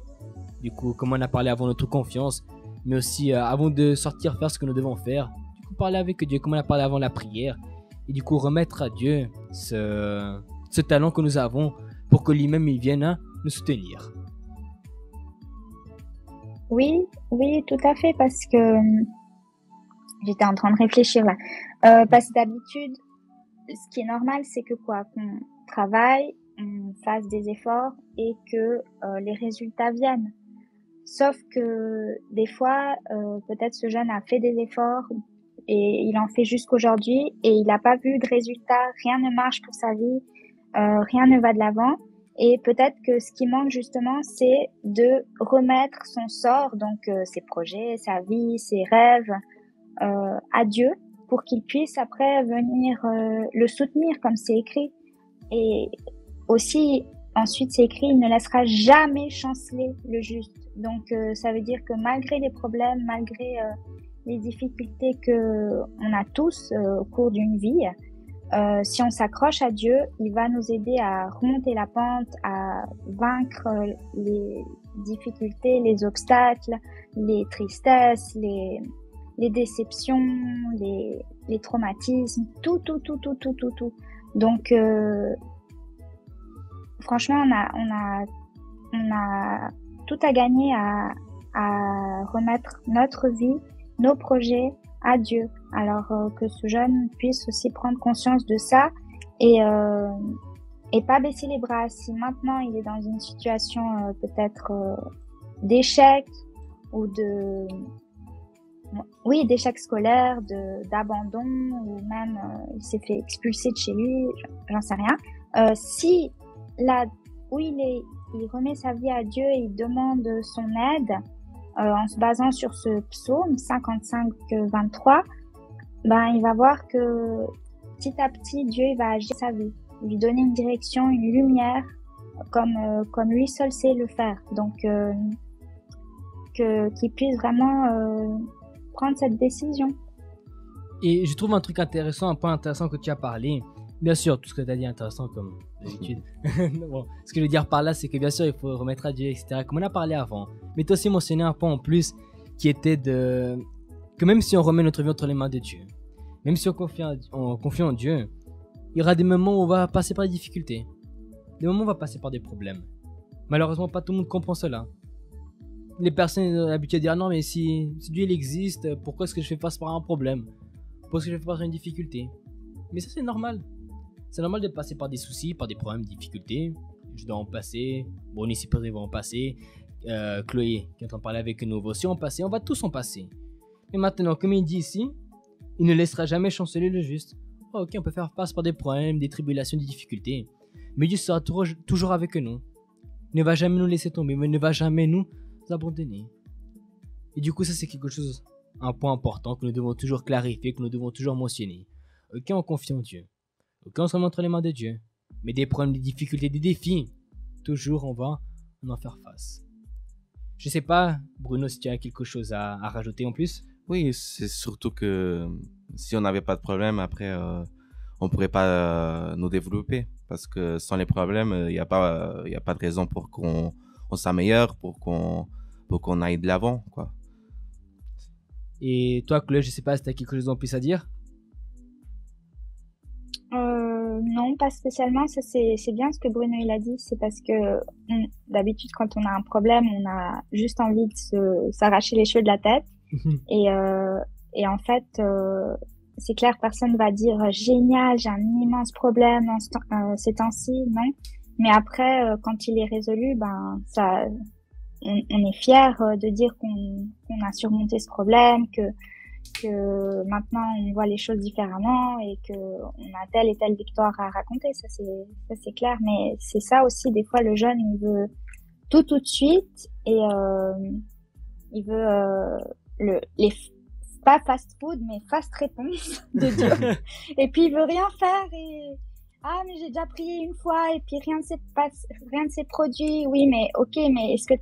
Du coup, comme on a parlé avant, notre confiance, mais aussi avant de sortir faire ce que nous devons faire, du coup parler avec Dieu, comme on a parlé avant, la prière, et du coup remettre à Dieu ce talent que nous avons pour que lui-même il vienne nous soutenir. Oui, oui, tout à fait, parce que j'étais en train de réfléchir là. Parce que d'habitude, ce qui est normal, c'est que qu'on travaille, on fasse des efforts et que les résultats viennent. Sauf que des fois, peut-être ce jeune a fait des efforts et il en fait jusqu'aujourd'hui et il n'a pas vu de résultats, rien ne marche pour sa vie, rien ne va de l'avant. Et peut-être que ce qui manque justement, c'est de remettre son sort, donc ses projets, sa vie, ses rêves, à Dieu, pour qu'il puisse après venir le soutenir, comme c'est écrit. Et aussi, ensuite, c'est écrit: il ne laissera jamais chanceler le juste. Donc, ça veut dire que malgré les problèmes, malgré les difficultés que on a tous au cours d'une vie, si on s'accroche à Dieu, il va nous aider à remonter la pente, à vaincre les difficultés, les obstacles, les tristesses, les déceptions, les traumatismes, tout. Donc, franchement, on a tout à gagner à remettre notre vie, nos projets à Dieu. Alors que ce jeune puisse aussi prendre conscience de ça et pas baisser les bras. Si maintenant il est dans une situation peut-être d'échec ou d'échec scolaire, d'abandon, ou même il s'est fait expulser de chez lui, j'en sais rien. Si là où il remet sa vie à Dieu et il demande son aide en se basant sur ce psaume 55, 23, il va voir que petit à petit Dieu il va agir sa vie, lui donner une direction, une lumière, comme lui seul sait le faire. Donc qu'il puisse vraiment prendre cette décision. Et je trouve un point intéressant que tu as parlé. Bien sûr, tout ce que tu as dit est intéressant comme d'habitude. Bon, ce que je veux dire par là, c'est que bien sûr, il faut remettre à Dieu, etc. Comme on a parlé avant. Mais tu as aussi mentionné un point en plus qui était que même si on remet notre vie entre les mains de Dieu, même si on confie en Dieu, il y aura des moments où on va passer par des difficultés. Des moments où on va passer par des problèmes. Malheureusement, pas tout le monde comprend cela. Les personnes ont l'habitude de dire: non, mais si Dieu il existe, pourquoi est-ce que je fais face par un problème? Pourquoi est-ce que je fais face à une difficulté? Mais ça, c'est normal. C'est normal de passer par des soucis, par des problèmes, des difficultés. Je dois en passer. Bon, ici, peut-être va en passer. Chloé, qui est en train de parler avec nous, va aussi en passer. On va tous en passer. Mais maintenant, comme il dit ici, il ne laissera jamais chanceler le juste. Oh, ok, on peut faire face par des problèmes, des tribulations, des difficultés. Mais Dieu sera toujours avec nous. Il ne va jamais nous laisser tomber, mais il ne va jamais nous abandonner. Et du coup, ça, c'est quelque chose, un point important que nous devons toujours clarifier, que nous devons toujours mentionner. Ok, on confie en Dieu. Ok, on se remet entre les mains de Dieu. Mais des problèmes, des difficultés, des défis, toujours on va en faire face. Je sais pas, Bruno, si tu as quelque chose à rajouter en plus. Oui, c'est surtout que si on n'avait pas de problème, après, on pourrait pas nous développer. Parce que sans les problèmes, il n'y a pas de raison pour qu'on s'améliore, pour qu'on aille de l'avant, quoi. Et toi, Chloé, je sais pas si tu as quelque chose en plus à dire. Non, pas spécialement. Ça, c'est bien ce que Bruno il a dit. C'est parce que d'habitude, quand on a un problème, on a juste envie de s'arracher les cheveux de la tête. Et en fait, c'est clair, personne va dire génial, j'ai un immense problème ces temps-ci, non. Mais après, quand il est résolu, on est fier de dire qu'on qu'on a surmonté ce problème, que maintenant on voit les choses différemment et que on a telle et telle victoire à raconter. Ça c'est clair. Mais c'est ça aussi, des fois, le jeune, il veut tout de suite et il veut pas fast food, mais fast réponse de Dieu. Et puis il veut rien faire et mais j'ai déjà prié une fois et puis rien ne s'est produit. Oui, mais ok, mais est-ce que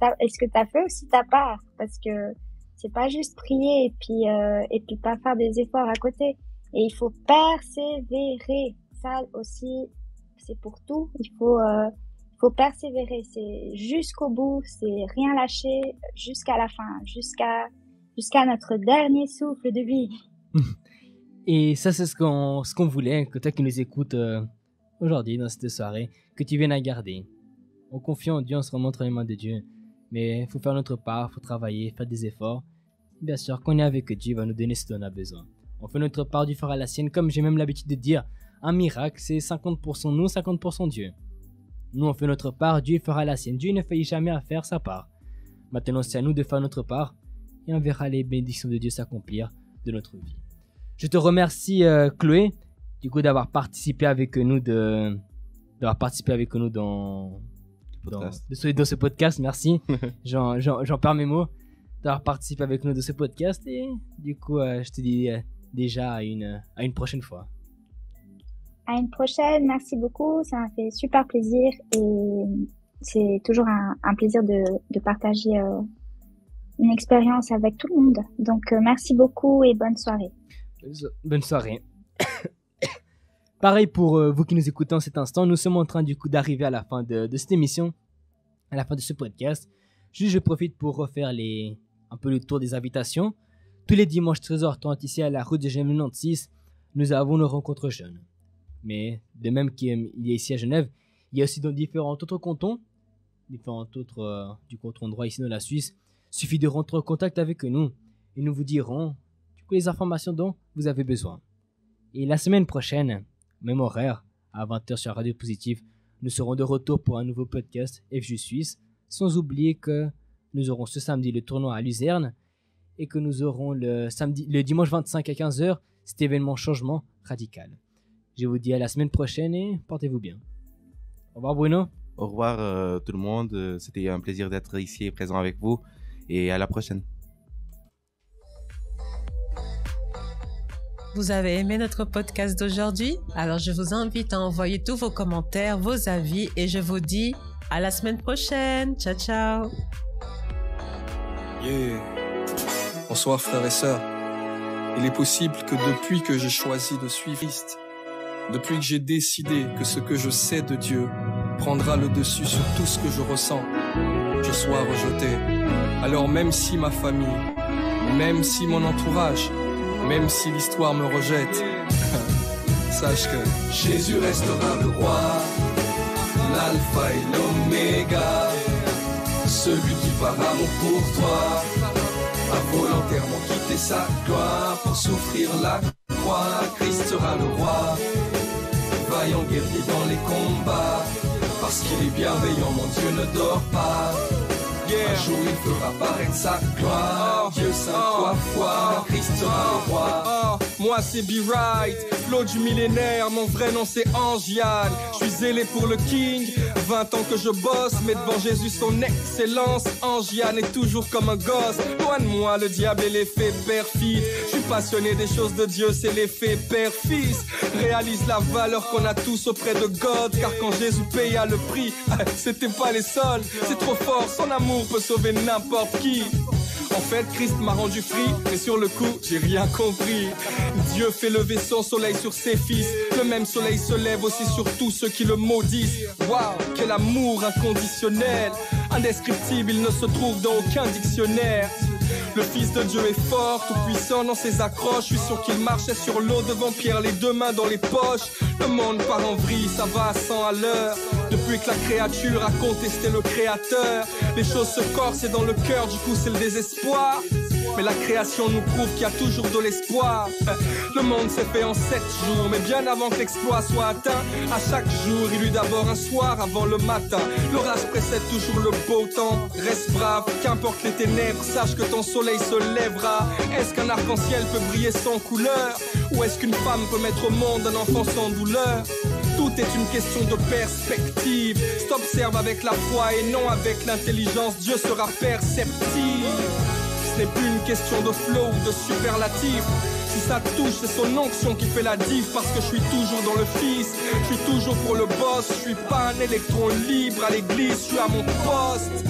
t'as fait aussi ta part? Parce que c'est pas juste prier et puis pas faire des efforts à côté. Et il faut persévérer. Ça aussi, c'est pour tout. Il faut persévérer. C'est jusqu'au bout. C'est rien lâcher jusqu'à la fin, jusqu'à notre dernier souffle de vie. Et ça, c'est ce qu'on voulait, que toi qui nous écoutes aujourd'hui dans cette soirée, que tu viennes à garder. En confiant en Dieu, on se remonte dans les mains de Dieu. Mais il faut faire notre part, il faut travailler, faire des efforts. Bien sûr, qu'on est avec Dieu, il va nous donner ce dont on a besoin. On fait notre part, Dieu fera la sienne. Comme j'ai même l'habitude de dire, un miracle, c'est 50% nous, 50% Dieu. Nous, on fait notre part, Dieu fera la sienne. Dieu ne faillit jamais à faire sa part. Maintenant, c'est à nous de faire notre part et on verra les bénédictions de Dieu s'accomplir de notre vie. Je te remercie, Chloé, du coup, d'avoir participé avec nous dans ce podcast. Merci. J'en perds mes mots d'avoir participé avec nous de ce podcast et du coup, je te dis déjà à une prochaine fois. À une prochaine, merci beaucoup, ça m'a fait super plaisir et c'est toujours un plaisir de partager une expérience avec tout le monde. Donc merci beaucoup et bonne soirée. Bonne soirée. Pareil pour vous qui nous écoutez en cet instant, nous sommes en train du coup d'arriver à la fin de cette émission, à la fin de ce podcast. Juste je profite pour refaire un peu le tour des invitations. Tous les dimanches 13h30 ici à la rue de Genève 96, nous avons nos rencontres jeunes. Mais de même qu'il y a ici à Genève, il y a aussi dans différents autres cantons, du canton droit ici dans la Suisse. Il suffit de rentrer en contact avec nous et nous vous dirons du coup les informations dont vous avez besoin. Et la semaine prochaine, même horaire, à 20h sur Radio Positive, nous serons de retour pour un nouveau podcast FJ Suisse, sans oublier que nous aurons ce samedi le tournoi à Luzerne et que nous aurons le dimanche 25 à 15h cet événement changement radical. Je vous dis à la semaine prochaine et portez-vous bien. Au revoir Bruno. Au revoir tout le monde, c'était un plaisir d'être ici et présent avec vous et à la prochaine. Vous avez aimé notre podcast d'aujourd'hui? Alors je vous invite à envoyer tous vos commentaires, vos avis et je vous dis à la semaine prochaine. Ciao, ciao. Yeah. Bonsoir frères et sœurs. Il est possible que depuis que j'ai choisi de suivre Christ, depuis que j'ai décidé que ce que je sais de Dieu prendra le dessus sur tout ce que je ressens, je sois rejeté. Alors même si ma famille, même si mon entourage, même si l'histoire me rejette, sache que Jésus restera le roi, l'alpha et l'oméga, celui qui par amour pour toi a volontairement quitté sa gloire pour souffrir la croix. Christ sera le roi, vaillant guerrier dans les combats, parce qu'il est bienveillant, mon Dieu ne dort pas. Un jour il fera paraître sa gloire. Dieu saint trois fois, Christ sera le roi. Moi c'est B-Right, l'eau du millénaire, mon vrai nom c'est Angiane. Je suis zélé pour le King, 20 ans que je bosse, mais devant Jésus son excellence. Angiane est toujours comme un gosse, loin de moi le diable et l'effet perfide. Je suis passionné des choses de Dieu, c'est l'effet père-fils. Réalise la valeur qu'on a tous auprès de God, car quand Jésus paya le prix, c'était pas les sols. C'est trop fort, son amour peut sauver n'importe qui. En fait, Christ m'a rendu free, mais sur le coup, j'ai rien compris. Dieu fait lever son soleil sur ses fils. Le même soleil se lève aussi sur tous ceux qui le maudissent. Waouh, quel amour inconditionnel. Indescriptible, il ne se trouve dans aucun dictionnaire. Le Fils de Dieu est fort, tout puissant dans ses accroches. Je suis sûr qu'il marchait sur l'eau devant Pierre, les deux mains dans les poches. Le monde part en vrille, ça va à 100 à l'heure. Depuis que la créature a contesté le créateur, les choses se corsent et dans le cœur, du coup c'est le désespoir. mais la création nous prouve qu'il y a toujours de l'espoir. Le monde s'est fait en 7 jours, mais bien avant que l'exploit soit atteint, à chaque jour il eut d'abord un soir avant le matin. L'orage précède toujours le beau temps, reste brave, qu'importe les ténèbres, sache que ton soleil se lèvera. Est-ce qu'un arc-en-ciel peut briller sans couleur, ou est-ce qu'une femme peut mettre au monde un enfant sans douleur? Tout est une question de perspective. T'observes avec la foi et non avec l'intelligence, Dieu sera perceptif. Ce n'est plus une question de flow ou de superlatif. Si ça touche, c'est son onction qui fait la diff. Parce que je suis toujours dans le fils, je suis toujours pour le boss. Je suis pas un électron libre à l'église, je suis à mon poste.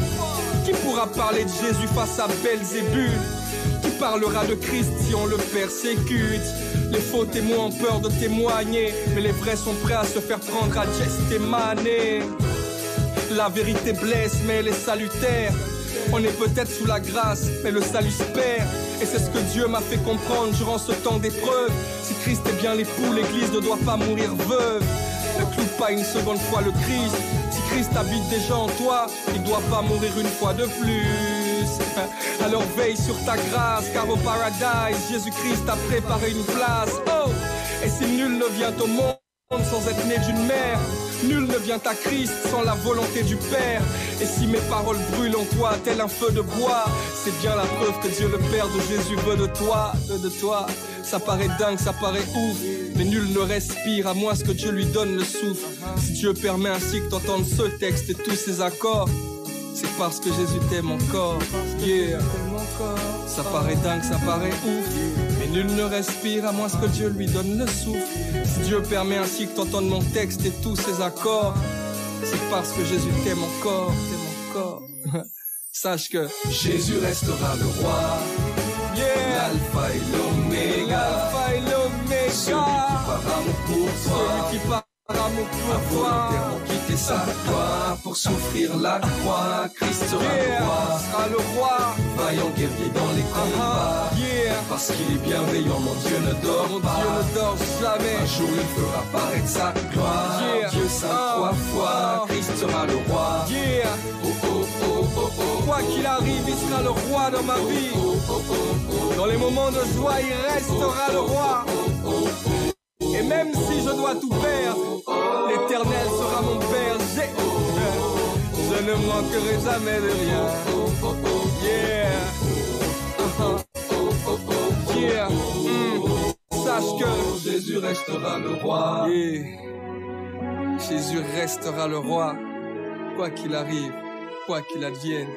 Qui pourra parler de Jésus face à Belzébul? Qui parlera de Christ si on le persécute? Les faux témoins ont peur de témoigner, mais les vrais sont prêts à se faire prendre à Gethsemane. La vérité blesse, mais elle est salutaire. On est peut-être sous la grâce, mais le salut se perd. Et c'est ce que Dieu m'a fait comprendre durant ce temps d'épreuve. Si Christ est bien l'époux, l'église ne doit pas mourir veuve. Ne cloue pas une seconde fois le Christ. Si Christ habite déjà en toi, il doit pas mourir une fois de plus. Alors veille sur ta grâce, car au paradise, Jésus-Christ a préparé une place. Oh, et si nul ne vient au monde sans être né d'une mère, nul ne vient à Christ sans la volonté du Père. Et si mes paroles brûlent en toi tel un feu de bois, c'est bien la preuve que Dieu le Père de Jésus veut de toi, de toi. Ça paraît dingue, ça paraît ouf, mais nul ne respire à moins que Dieu lui donne le souffle. Si Dieu permet ainsi que t'entendes ce texte et tous ses accords, c'est parce que Jésus t'aime encore. Yeah. Ça paraît dingue, ça paraît ouf, mais nul ne respire à moins que Dieu lui donne le souffle. Si Dieu permet ainsi que t'entendes mon texte et tous ses accords, c'est parce que Jésus t'aime encore, Sache que Jésus restera le roi. Yeah. L'alpha et l'oméga. Celui qui part amour pour toi. Volontairement quitter sa gloire pour souffrir la croix. Christ sera le roi. Vaillant guerrier dans les combats. Parce qu'il est bienveillant, mon Dieu ne dort pas. Jamais. Un jour il fera paraître sa gloire. Dieu saint 3 fois. Christ sera le roi. Quoi qu'il arrive, il sera le roi dans ma vie. Dans les moments de joie, il restera le roi. Et même si je dois tout perdre, l'Éternel sera mon berger. Je ne manquerai jamais de rien. Yeah. Sache que Jésus restera le roi. Jésus restera le roi. Quoi qu'il arrive, quoi qu'il advienne.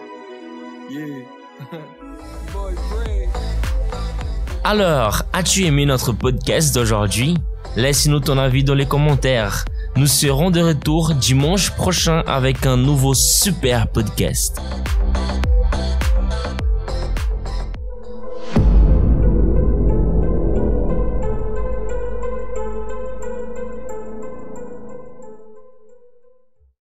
Alors, as-tu aimé notre podcast d'aujourd'hui? Laisse-nous ton avis dans les commentaires. Nous serons de retour dimanche prochain avec un nouveau super podcast.